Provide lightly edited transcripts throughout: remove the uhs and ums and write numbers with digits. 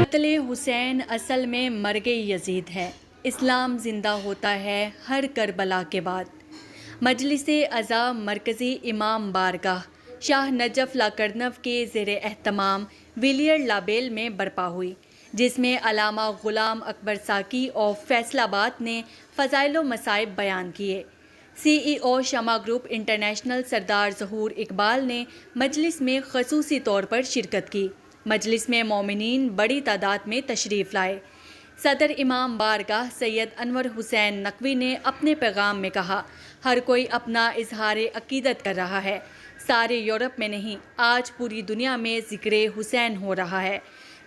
قتل حسین اصل میں مرگ یزید ہے، اسلام زندہ ہوتا ہے ہر کربلا کے بعد۔ مجلس عزا مرکزی امام بارگاہ شاہ نجف لاکرنو کے زیر اہتمام ویلیر لابیل میں برپا ہوئی، جس میں علامہ غلام اکبر ساکی آف فیصل آباد نے فضائل و مصائب بیان کیے۔ سی ای او شمع گروپ انٹرنیشنل سردار ظہور اقبال نے مجلس میں خصوصی طور پر شرکت کی۔ مجلس میں مومنین بڑی تعداد میں تشریف لائے۔ صدر امام بارگاہ سید انور حسین نقوی نے اپنے پیغام میں کہا، ہر کوئی اپنا اظہار عقیدت کر رہا ہے، سارے یورپ میں نہیں، آج پوری دنیا میں ذکر حسین ہو رہا ہے۔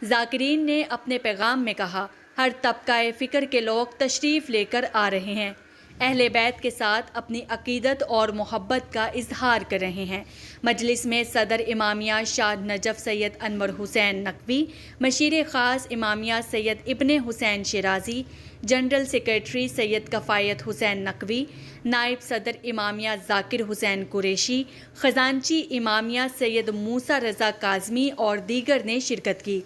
ذاکرین نے اپنے پیغام میں کہا، ہر طبقہ فکر کے لوگ تشریف لے کر آ رہے ہیں، اہل بیت کے ساتھ اپنی عقیدت اور محبت کا اظہار کر رہے ہیں۔ مجلس میں صدر امامیہ شاہ نجف سید انور حسین نقوی، مشیر خاص امامیہ سید ابن حسین شیرازی، جنرل سیکریٹری سید کفایت حسین نقوی، نائب صدر امامیہ ذاکر حسین قریشی، خزانچی امامیہ سید موسیٰ رضا کاظمی اور دیگر نے شرکت کی۔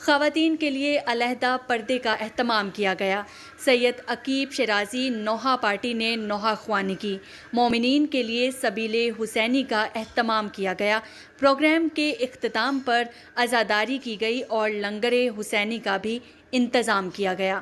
خواتین کے لیے علیحدہ پردے کا اہتمام کیا گیا۔ سید عقیب شیرازی نوحہ پارٹی نے نوحہ خوانی کی۔ مومنین کے لیے سبیل حسینی کا اہتمام کیا گیا۔ پروگرام کے اختتام پر عزاداری کی گئی اور لنگر حسینی کا بھی انتظام کیا گیا۔